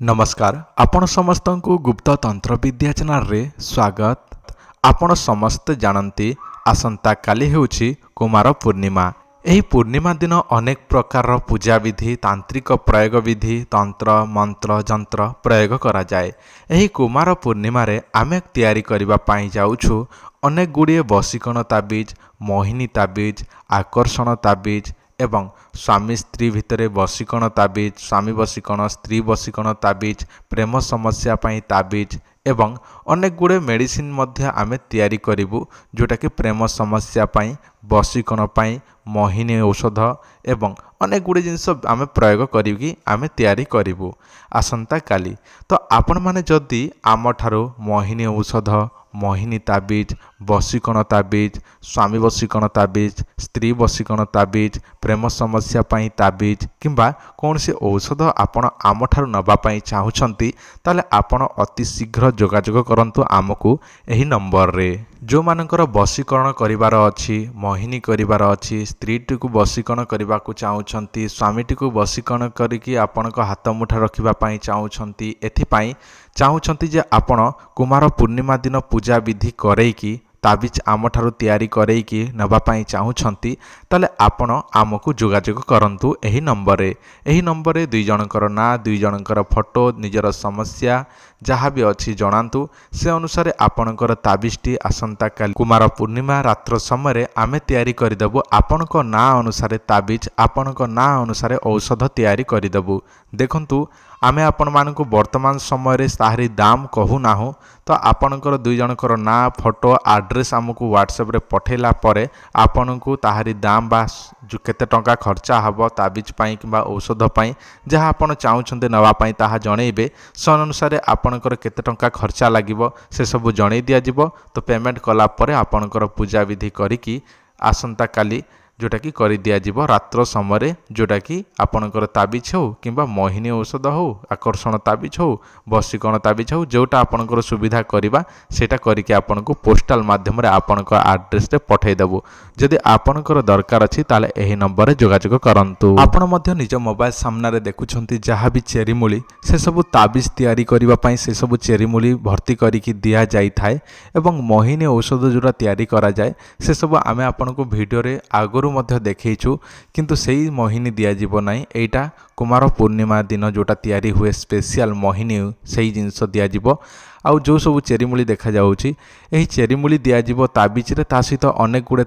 नमस्कार आपण समस्त को गुप्त तंत्र विद्या चैनल रे स्वागत। आपण समस्त जानती आसंता काली हेउछि कुमार पूर्णिमा। एही पूर्णिमा दिन अनेक प्रकार पूजा विधि तांत्रिक प्रयोग विधि तंत्र मंत्र जंत्र प्रयोग करा जाए। एही कुमार पूर्णिमा रे आमे तैयारी करिबा पई जाउछु अनेक गुड़िए बसीकण ताबीज मोहिनी ताबीज आकर्षण ताबीज एवं स्वामी स्त्री भितर बसीकण ताबीज स्वामी बसीकण स्त्री बसीकण ताबीज प्रेम समस्या पई ताबीज एवं अनेक गुड़े मेडिसिन मध्य आमे तैयारी करिबु जोटा कि प्रेम समस्या पई बसीकण पई मोहिनी औषध एवं अनेक गुड़े जिनस आमे प्रयोग करिकी आमे तैयारी करिबु आसंता काली। तो आपण माने जदि आम ठारो मोहिनी औषध मोहिनी ताबीज बसीकण ताबीज स्वामी बसीकण ताबीज स्त्री बसीकण ताबीज प्रेम समस्या पई ताबीज किंबा कौन से औषध आपण आम ठारू नबा पई चाहुछंती ताले आपण अति शीघ्र जोगाजोग करंतु आमको एही नंबर रे। जो मानकर बसीकरण करिवार अछि मोहिनी करिवार अछि स्त्रीटी को बसीकरण करबा को चाहुछंती स्वामीटी को बसीकरण करिकी आपणक हाथ मुठा रखिबा पई चाहुछंती एथि पई चाहुछंती जे आपण कुमार पूर्णिमा दिन पूजा विधि करैकी ताबीज आम ठारू तैयारी करैकी नबा पई चाहुछंती ताले आपण आमको जोगाजोग करंतु एही नंबर रे। एही नंबर रे दुई जनकर ना दुई जनकर फोटो निजर समस्या जहाँ भी अच्छी जनातु से अनुसार आपणकर ताबीजटी आसंता काली कुमार पूर्णिमा रात्र समय आमे तैयारी करदेबु आपणक ना अनुसार ताबीज आपणक ना अनुसार औषध तैयारी करदेबु। देखंतु आमे आपण मानकु वर्तमान समय रे ताहरी दाम कहू नाहु तो आपणकर दुई जनकर ना फोटो एड्रेस आमको व्हाट्सएप रे पठेला परे आपणकु ताहरी दाम बा जो केते टंका खर्चा हबो ताबीज पई किबा औषध पई जहाँ आपण चाहुछन्ते नवा पई ताहा जणैबे सन अनुसार आपणकर केते टंका खर्चा लागिबो से सब जणै दिया जिवो। तो पेमेंट कला परे आपणकर पूजा विधि करिकी आसंता काली जोटा कि करि दिया जिवो रात्र समय जोटा कि आपणकर ताबीज हो किंबा मोहिनी औषध हो आकर्षण ताबीज हो बसीकरण ताबीज हो जोटा आपणकर सुविधा करिबा सेटा करिके आपणको पोस्टल माध्यम रे आपणकर एड्रेस रे पठै देबो। जदि आपणकर दरकार अछि ताले एही नंबर रे जोगाजोग करंतु। आपण मध्य निज मोबाइल सामना रे देखुछंती जहाँ भी चेरी मूली से सब ताबीज तैयारी करिबा पई से सब चेरी मूली भर्ती करिकी दिया जाई थाए एवं मोहिनी औषध जोरा तैयारी करा जाए से सब आमे आपणको वीडियो रे आगु मध्य देखैछु किंतु सेही मोहिनी दिया जीवो नाही एटा कुमार पूर्णिमा दिन जोटा तैयारी हुए स्पेशल मोहिनी सेही जिंस दिया जीवो। आउ जो सब चेरी मूली देखा जाउची एही चेरी मूली दिया जीवो ताबीज रे ता सहित अनेक गुडे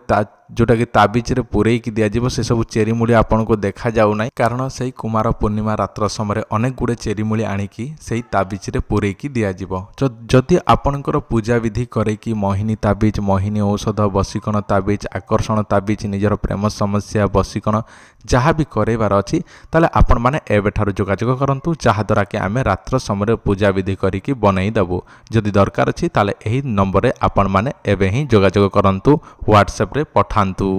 जोटा कि ताबीज रे पुरई की दिया जीवो से सब चेरी मूली आपन को देखा जाउ नाही कारण सेही कुमार पूर्णिमा रात्र समय अनेक गुडे चेरी मूली आनिकी सेही ताबीज रे पुरई की दिया जीवो। जदि आपनकर पूजा विधि करे कि मोहिनी ताबीज मोहिनी औषध बसीकण ताबीज आकर्षण ताबीज निजर प्रेम समस्या बसीकण जहाँ भी करेबार अछि ताले आपण माने एबे ठारू जोगाजोग करंतु जहाँ द्वारा कि आमे रात्र समय पूजा विधि करिकी बनई देबो। जदि दरकार अछि ताले एही नंबर रे आपण माने एबे ही जोगाजोग करंतु व्हाट्सएप रे पठांतु।